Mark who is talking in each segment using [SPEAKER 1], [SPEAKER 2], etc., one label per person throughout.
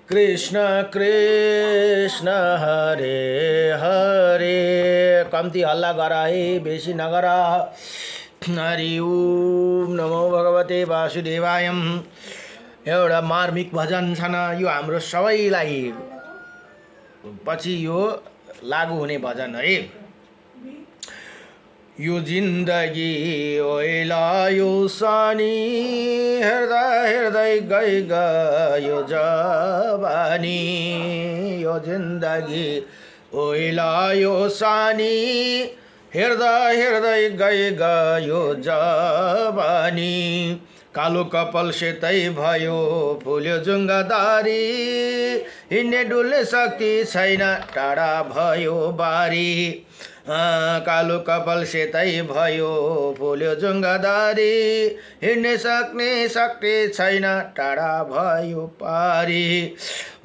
[SPEAKER 1] कृष्ण कृष्ण हरे हरे। कम्ती हल्ला गर है, बेसी नगर। हरि ओम नमो भगवते वासुदेवाय। एउटा मार्मिक भजन छन्, यो हाम्रो सबैलाई पछि यो लागू हुने भजन है। यो जिन्दगी ओइलायो सानी, हेर्दा हेर्दै गयो जवानी। यो जिन्दगी ओइलायो सानी, हेर्दा हेर्दै गयो जवानी। कालो कपाल सेतै भयो, फुल्यो जुङ्गादारी। हिँड्ने डुल्ने शक्ति छैन, टाढा भयो बारी। कालो कपाल सेतै भयो, फुल्यो जुङ्गादारी। हिँड्ने सक्ने शक्ति छैन, टाढा भयो पारी।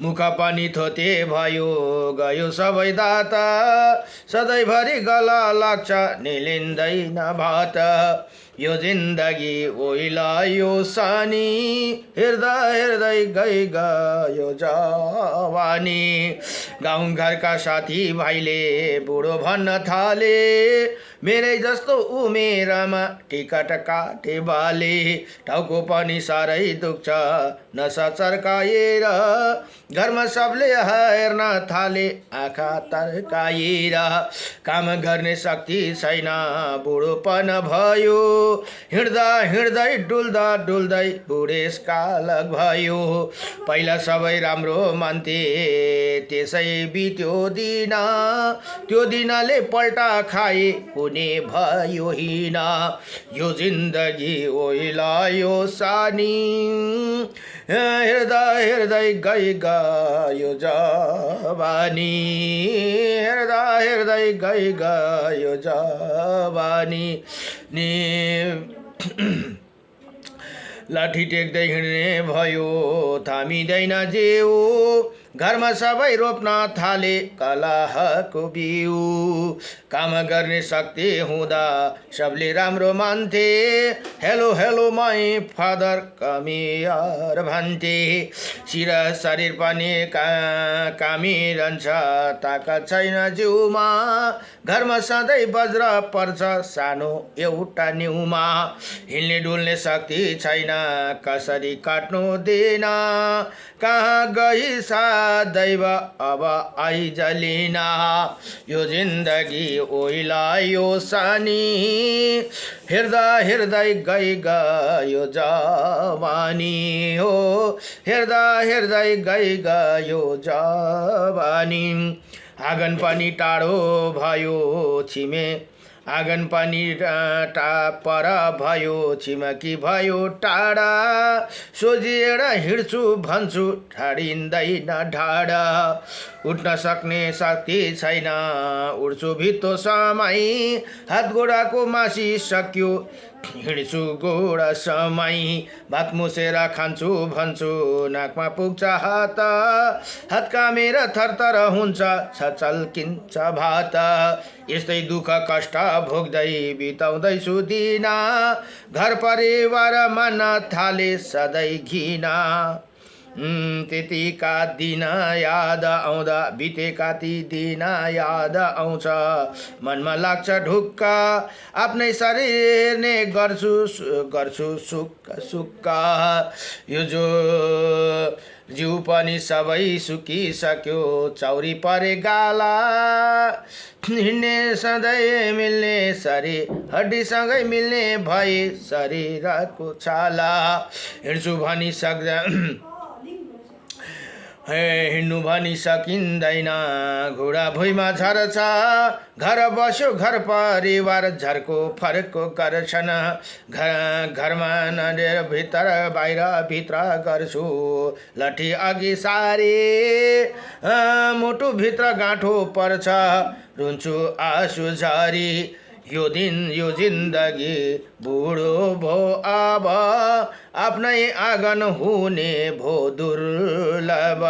[SPEAKER 1] मुख पनि थोते भयो, गयो सबै दाता। सधैँभरि गला लाग्छ, निलिँदैन भात। यो जिन्दगी ओइलायो सानी, हेर्दा हेर्दै गयो जवानी। गाउँघरका साथी भाइले बुढो भन्न थाले, मेरै जस्तो उमेरमा टिकट काटे बाले। टाउको पनि साह्रै दुख्छ नसा चर्काएर, घरमा सबले हेर्न थाले आँखा तर्काएर। काम गर्ने शक्ति छैन, बुढोपन भयो। हिँड्दा हिँड्दै डुल्दा डुल्दै बुढेसकाल भयो। पहिला सबै राम्रो मान्थे, त्यसै बित्यो दिन। त्यो दिनले पल्टा खाए, हुने भयो हिँड। यो जिन्दगी ओइलायो सानी, हेर्दा हेर्दै गयो जवानी। हेर्दा हेर्दै गयो जवानी। लाठी टेक्दै हिँड्ने भयो, थामिँदैन जेउ। घरमा सबै रोप्न थाले कलहको बिउ। काम गर्ने शक्ति हुँदा सबले राम्रो मान्थे, हेलो हेलो माई फादर कमियर भन्थे। शरीर पनि कामी रहन्छ, ताकत छैन जिउमा। घरमा सधैँ बज्र पर्छ, सानो एउटा न्युमा। हिँड्ने डुल्ने शक्ति छैन, कसरी काट्नु दिन। कहाँ गई दैव अब आइजलिन। यो जिन्दगी ओइलायो सानी, हेर्दा हेर्दै गयो जवानी। हो हेर्दा हेर्दै गयो जवानी। आँगन पनि टाढो भयो, छिमे आँगन पनि पर भयो, छिमेकी भयो टाढा। सोझिएर हिँड्छु भन्छु, ठाडिँदैन ढाडा। उठ्न सक्ने शक्ति छैन, उड्छु भित्तो समय। हात गोडाको मासी सक्यो, हिँड्छु गोडा समय। भात मुसेर खान्छु भन्छु, नाकमा पुग्छ हात। हात कामेर थरथर हुन्छ, छचल्किन्छ भात। यस्तै दुःख कष्ट भोग्दै बिताउँदैछु दिन। घर परिवार मान्न थाले सधैँ घिन। त्यतिका दिन याद आउँदा, बितेका ती दिन याद आउँछ। मनमा लाग्छ ढुक्क, आफ्नै शरीर नै गर्छु सुक्का सुक्का। यो जो जिउ पनि सबै सुकिसक्यो, चौरी परे गाला। हिँड्ने सधैँ मिल्ने शरीर, हड्डीसँगै मिल्ने भए शरीरको छाला। हिँड्छु भनी हिँड्नु भनी सकिँदैन, घुँडा भुइँमा झर्छ। घर बस्यो घर परिवार झर्को फर्को गर्छन्। घरमा नडेर भित्र बाहिर भित्र गर्छु, लट्ठी अघि सारे। मुटुभित्र गाँठो पर्छ, रुन्छु आँसु झरी। यो जिन्दगी बुढो भो अब, आफ्नै आँगन हुने भो दुर्लभ।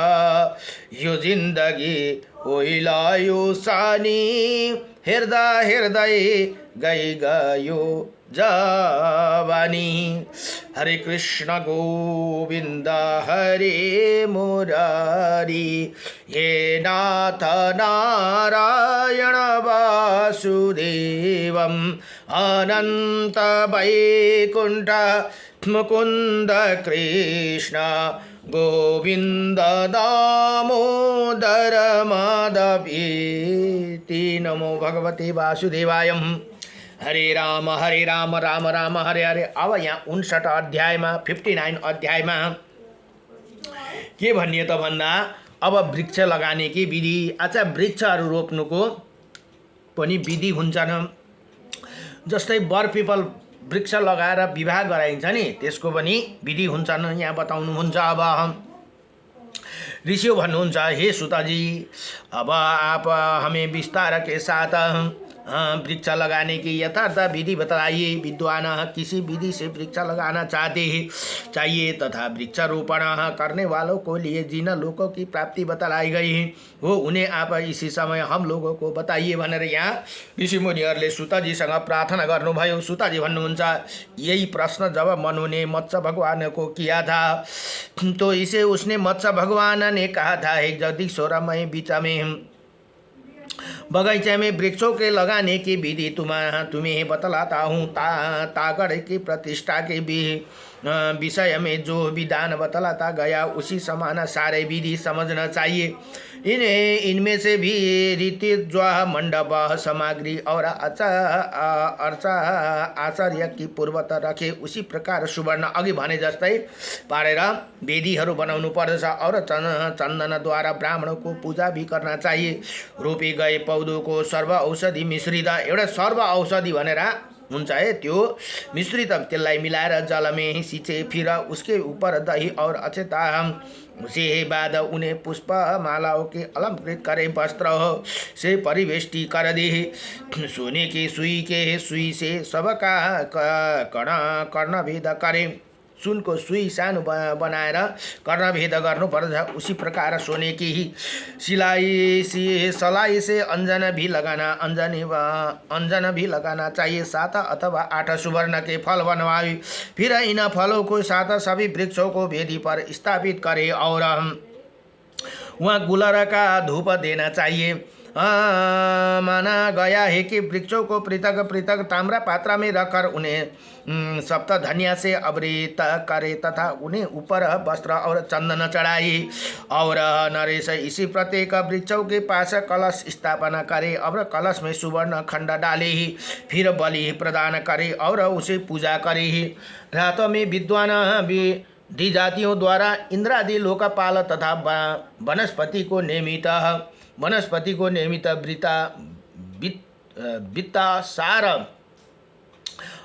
[SPEAKER 1] यो जिन्दगी ओइलायो सानी, हेर्दा हेर्दै गयो जवानी। हरे कृष्ण गोविंद हरे मुरारी, हे नाथ नारायण वासुदेवम अनंत वैकुंठ मुकुंद कृष्ण गोविंद दामोदर माधवेति। नमो भगवते वासुदेवाय। हरे राम राम राम हरे हरे। अब यहाँ 59 अध्यायमा 59 अध्यायमा के भनियो त भन्दा अब वृक्ष लगाने कि विधि। अच्छा, वृक्षहरू रोप्नुको पनि विधि हुन्छन्। जस्तै बर पिपल वृक्ष लगाएर विवाह गराइन्छ नि, त्यसको पनि विधि हुन्छन्, यहाँ बताउनुहुन्छ। अब ऋषियों भन्नुहुन्छ, हे सुताजी, अब आप हमें विस्तार के साथ वृक्ष लगाने की यथार्थ विधि बताइए। विद्वान किसी विधि से वृक्ष लगाना चाहिए तथा वृक्षारोपण करने वालों को लिए जिन लोगों की प्राप्ति बतलाई गई हो उन्हें आप इसी समय हम लोगों को बताइए भनेर यहाँ ऋषि मुनिहरूले सुताजीसँग प्रार्थना गर्नुभयो। सुताजी भन्नुहुन्छ, यही प्रश्न जब मनु ने मत्स्य भगवान को किया था तो इसे उसने मत्स्य भगवान ने कहा था, एक जगदीश्वर मैं बीच में बगीचे में वृक्षों के लगाने की विधि तुम्हें बतलाता हूँ। तागड़ की प्रतिष्ठा के विषय में जो विधान बतलाता गया उसी समान सारे विधि समझना चाहिए। इनमें से भी रीति ज्वाह मंडप सामग्री और आचार्य की पूर्वत रखे उसी प्रकार सुवर्ण अघि भने जस्तै पारेर वेदीहरू बनाउनु पर्दछ और चन्दनद्वारा ब्राह्मणों को पूजा भी करना चाहिए। रोपे गए पौधों को सर्व औषधि मिश्रित, एउटा सर्व औषधि भनेर हुन्छ है, त्यो मिश्रित त्यसलाई मिलाएर जल में सिंचे, फिर उसके ऊपर दही और अक्षता उसे बाद उन्हें पुष्प मालाओं के अलंकृत करे, वस्त्र से परिवेष्टि कर दे। सोने की सुई से सबका कर्णभेद करे। सुन को सुई सानो बनाएर कर्णभेद गर्नुपर्छ। उसी प्रकार सोने की ही सलाई से अंजन भी लगाना चाहिए। 7 अथवा 8 सुवर्ण के फल बनवाए, फिर इन फलों को साथ सभी वृक्षों को वेदी पर स्थापित करे और वहाँ गुलर का धूप देना चाहिए। माना गया है कि वृक्षों को पृथक पृथक ताम्र पात्र में रखकर उन्हें सप्त धनिया से आवृत करे तथा उन्हें ऊपर वस्त्र और चंदन चढ़ाए और नरेश इसी प्रत्येक वृक्षों के पास कलश स्थापना करे और कलश में सुवर्ण खंड डाले, फिर बलि प्रदान करे और उसे पूजा करे। रातों में विद्वान दी जातियों द्वारा इंद्रादि लोकपाल तथा वनस्पति को नियमित वित्तासार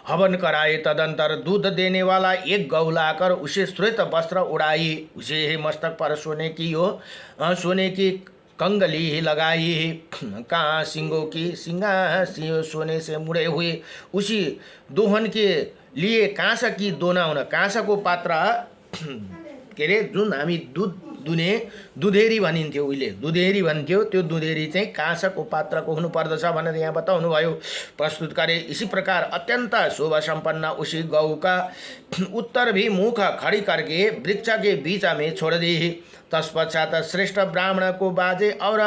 [SPEAKER 1] हवन कराए। तदंतर दूध देने वाला एक गौ लाकर उसे श्वेत वस्त्र उड़ाई, उसे मस्तक पर सोने की कंगली लगाई। कहाँ सिंगों की सिंगा सोने से मुड़े हुए उसी दोहन के लिए काँसा की दोना हुन, काँसाको पात्र के अरे जुन हामी दुधेरी भनिन्थ्यो, उहिले दुधेरी भन्थ्यो, त्यो दुधेरी चाहिँ काँसाको पात्रको हुनुपर्दछ भनेर यहाँ बताउनु भयो। प्रस्तुत करे इसी प्रकार अत्यंत शोभा संपन्न उसी गौ का उत्तर भी मुख खड़ी करके वृक्ष के बीच में छोड़ दी। तत्पश्चात श्रेष्ठ ब्राह्मण को बाजे और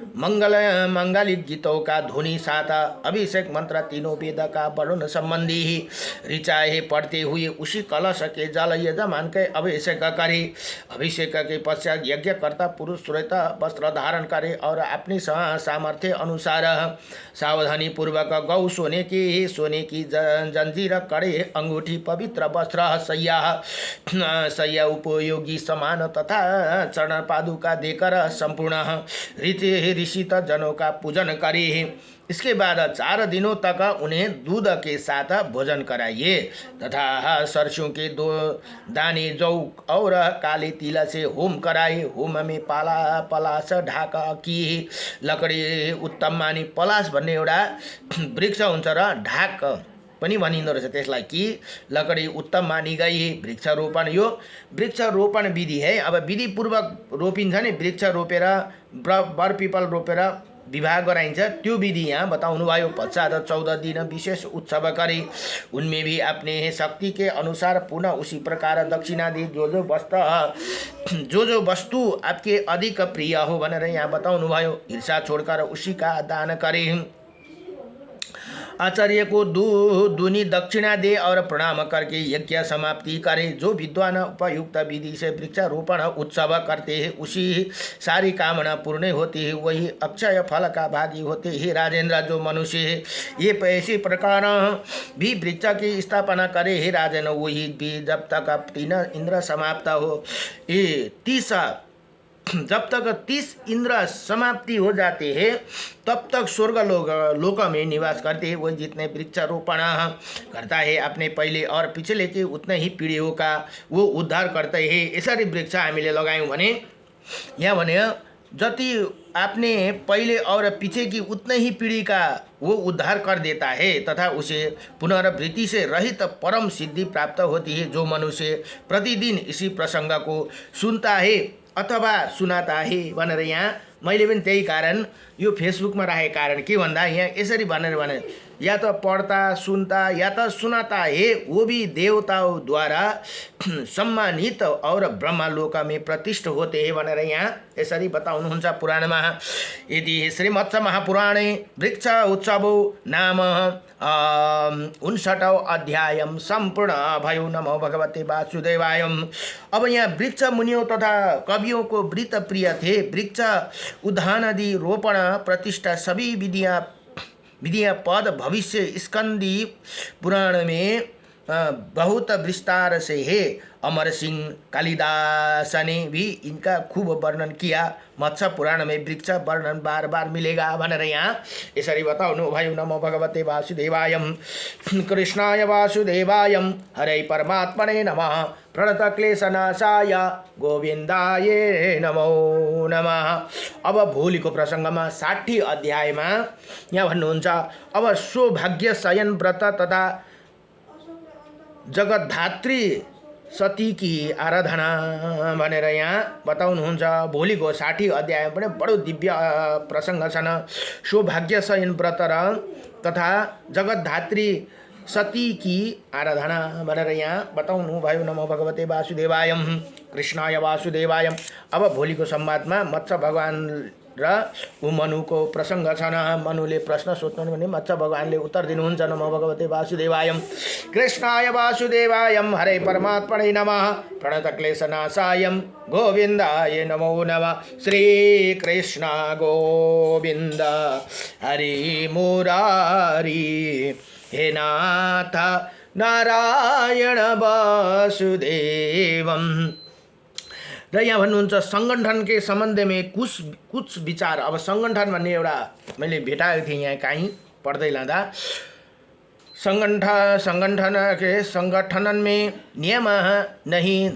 [SPEAKER 1] मंगलिक गीतों का ध्वनि साथ अभिषेक मंत्र तीनों वेद का वरुण संबंधी ही ऋचाए पढ़ते हुए उसी कलश के जल यजमान के अभिषेक करे। अभिषेक के पश्चात यज्ञकर्ता पुरुष श्वेत वस्त्र धारण करे और अपनी सामर्थ्य अनुसार सावधानी पूर्वक गौ सोने की जंजीर कड़े अंगूठी पवित्र वस्त्र सैया उपयोगी समान तथा चरण पादुका देकर संपूर्ण ऋषित जनों का पूजन करे। इसके बाद 4 दिनों तक उन्हें दूध के साथ भोजन कराइए तथा सरसों के 2 दाने जौ और काले तिल से होम कराए। होम में पलास ढाक की लकड़ी उत्तम मानी, पलास भन्ने एउटा वृक्ष हुन्छ र ढाक पनि भनिँदो रहेछ त्यसलाई कि लकड़ी उत्तम मानी गई। वृक्षारोपण, यो वृक्षारोपण विधि है। अब विधि पूर्वक रोपिन्छ नि, वृक्ष रोपेर बर पिपल रोपेर विवाह गराइन्छ त्यो विधि यहाँ बताउनुभयो। पश्चात 14 दिन विशेष उत्सव करे, उनमें भी अपने शक्ति के अनुसार पुनः उसी प्रकार दक्षिणा दी। जो वस्तु आपके अधिक प्रिय हो भनेर यहाँ बताउनुभयो। ईर्षा छोडकर उसी का दान करे। आचार्य को दूनी दक्षिणा दे और प्रणाम करके यज्ञ समाप्ति करे। जो विद्वान उपयुक्त विधि से वृक्षारोपण उत्सव करते हैं उसी सारी कामना पूर्ण होती है, वही अक्षय फल का भागी होते हैं। राजेंद्र, जो मनुष्य है ये ऐसी प्रकार भी वृक्ष की स्थापना करे है राजन, वही भी जब तक 3 इंद्र समाप्त हो, ये 30 जब तक 30 इंद्र समाप्ति हो जाते हैं तब तक स्वर्ग लोक में निवास करते हैं। वही जितने वृक्षारोपण करता है अपने पहले और पिछले के उतने ही पीढ़ियों का वो उद्धार करते हैं। यसरी वृक्ष हामीले लगायौँ भने यहाँ भने जति आपने पहले और पीछे की उतने ही पीढ़ी का वो उद्धार कर देता है तथा उसे पुनरावृत्ति से रहित परम सिद्धि प्राप्त होती है। जो मनुष्य प्रतिदिन इसी प्रसंग को सुनता है अथवा सुनाता है भनेर यहाँ मैले पनि त्यही कारण यो फेसबुकमा राखेको कारण के भन्दा यहाँ यसरी भनेर भने या तो पढ़ता सुनता या तो सुनाता है, वो भी देवताओं द्वारा सम्मानित और ब्रह्मलोक में प्रतिष्ठित होते हैं भनेर यहाँ यसरी बताउनुहुन्छ पुराणमा। यदि श्रीमत्स महापुराणे वृक्ष उत्सव नाम 59 अध्याय संपूर्ण भयो। नमो भगवते वासुदेवाय। अब यहाँ वृक्ष मुनियों तथा कवियों को वृत्त प्रिय थे। वृक्ष उद्यानादि रोपण प्रतिष्ठा सभी विधियाँ पद भविष्य स्कंदी पुराण में बहुत विस्तार से है। अमर सिंह कालिदास ने भी इनका खूब वर्णन किया। मत्स्य पुराण में वृक्ष वर्णन बार बार मिलेगा भनेर यहाँ यसरी बताउनु भयो। नमो भगवते वासुदेवाय। कृष्णाय वासुदेवाय हरे परमात्मने नमः। प्रणत क्लेशनाशाय गोविन्दाय नमो नमः। अब भोलिको प्रसङ्गमा 60 अध्यायमा यहाँ भन्नुहुन्छ अब सौभाग्य शयन व्रत तथा जगतधात्री सती की आराधना भनेर यहाँ बताउनुहुन्छ। भोलिको 60 अध्याय पनि बडो दिव्य प्रसङ्ग छन्। सौभाग्य शयन व्रत तथा जगतधात्री सती की आराधना भनेर यहाँ बताउनु भयो। नमो भगवते वासुदेवाय। कृष्णाय वासुदेवाय। अब भोलिको संवादमा मत्स्य भगवान र मनुको प्रसङ्ग छन्। मनुले प्रश्न सोध्नु भने मत्स्य भगवानले उत्तर दिनुहुन्छ। नमो भगवते वासुदेवाय। कृष्णाय वासुदेवाय हरे परमात्मने नमः। प्रणत क्लेशनाशाय गोविन्दाय नमो नमः। श्री कृष्ण गोविन्द हरे मुरारी हे नाथ नारायण वासुदेवम। र यहाँ भन्नुहुन्छ संगठन के संबंध में कुछ विचार। अब संगठन भन्ने एउटा मैले भेटाएको थिएँ यहाँ कहीँ पढ्दै लाँदा। संगठन में नियम नहीं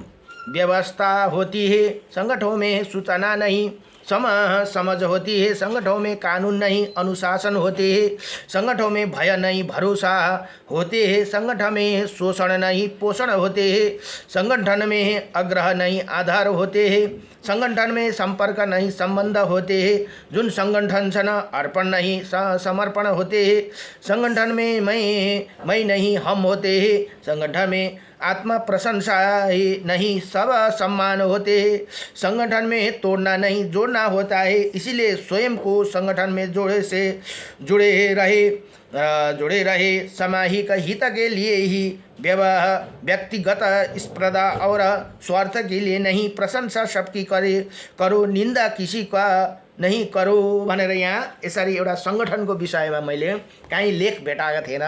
[SPEAKER 1] व्यवस्था होती है, संगठनों में सूचना नहीं समझ होती है, संगठनों में कानून नहीं अनुशासन होते हैं, संगठनों में भय नहीं भरोसा होते हैं, संगठन में शोषण नहीं पोषण होते हैं, संगठन में आग्रह नहीं आधार होते हैं, संगठन में संपर्क नहीं संबंध होते हैं, जुन संगठन छन् अर्पण नहीं समर्पण होते हैं, संगठन में मैं नहीं हम होते हैं, संगठन में आत्मा प्रशंसा ही नहीं सब सम्मान होते हैं, संगठन में तोड़ना नहीं जोड़ना होता है, इसीलिए स्वयं को संगठन में जुड़े रहे सामाजिक हित के लिए ही व्यक्तिगत स्पर्धा और स्वार्थ के लिए नहीं, प्रशंसा सबकी करो निंदा किसी का नहीं करो भनेर यहाँ यसरी एउटा संगठनको विषयमा मैले कहीँ लेख भेटाएको थिएन,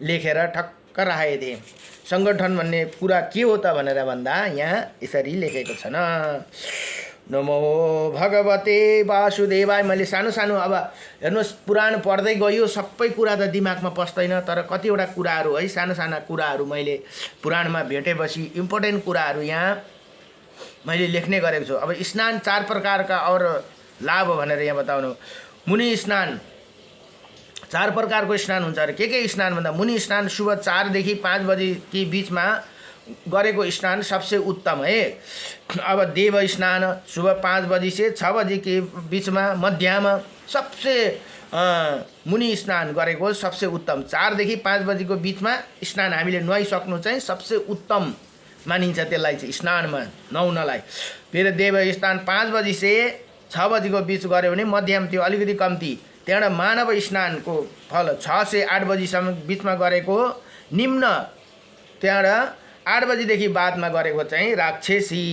[SPEAKER 1] लेखेर ठक्क राखेको थिएँ। संगठन भन्ने कुरा के हो त भनेर भन्दा यहाँ यसरी लेखेको छ न। नमो भगवते वासुदेवाय। मैले सानो अब हेर्नुहोस् पुराण पढ्दै गयो सबै कुरा त दिमागमा पस्दैन, तर कतिवटा कुराहरू है साना कुराहरू मैले पुराणमा भेटेपछि इम्पोर्टेन्ट कुराहरू यहाँ मैले लेख्ने गरेको छु। अब स्नान 4 प्रकारका और लाभ भनेर यहाँ बताउनु। मुनि स्नान 4 प्रकारको स्नान हुन्छ। के स्नान भन्दा मुनि स्नान सुबह 4 देखि 5 बजे के बीचमा गरेको स्नान सबसे उत्तम है। अब देव स्नान सुबह 5 बजे से 6 बजे के बीचमा मध्याह्न सबसे मुनि स्नान गरेको सबसे उत्तम। 4 देखि 5 बजेको बीचमा स्नान हामीले नुहाइसक्नु चाहिँ सबसे उत्तम मानिन्छ। त्यसलाई चाहिँ स्नानमा नुहाउनलाई फेरि देव स्नान 5 बजी से 6 बजेको बीच गऱ्यो भने मध्यम त्यो अलिकति कम्ती। त्यहाँबाट मानव स्नानको फल 6 से 8 बजीसम्म बीचमा गरेको निम्न। त्यहाँबाट 8 बजीदेखि बादमा गरेको चाहिँ राक्षसी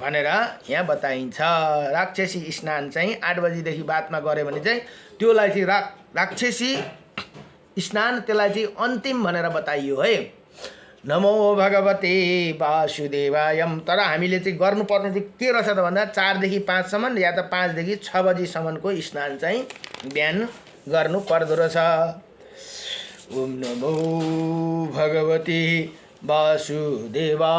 [SPEAKER 1] भनेर यहाँ बताइन्छ। राक्षसी स्नान चाहिँ 8 बजीदेखि बादमा गऱ्यो भने चाहिँ त्योलाई चाहिँ राक्षसी स्नान, त्यसलाई चाहिँ अन्तिम भनेर बताइयो है। नमो भगवते वासुदेवायम। तर हामीले चाहिँ गर्नुपर्ने चाहिँ के रहेछ त भन्दा 4 देखि 5 सम्म या त 5 देखि 6 बजीसम्मको स्नान चाहिँ बिहान गर्नु पर्दो रहेछ। ओम नमो भगवते वासुदेवा।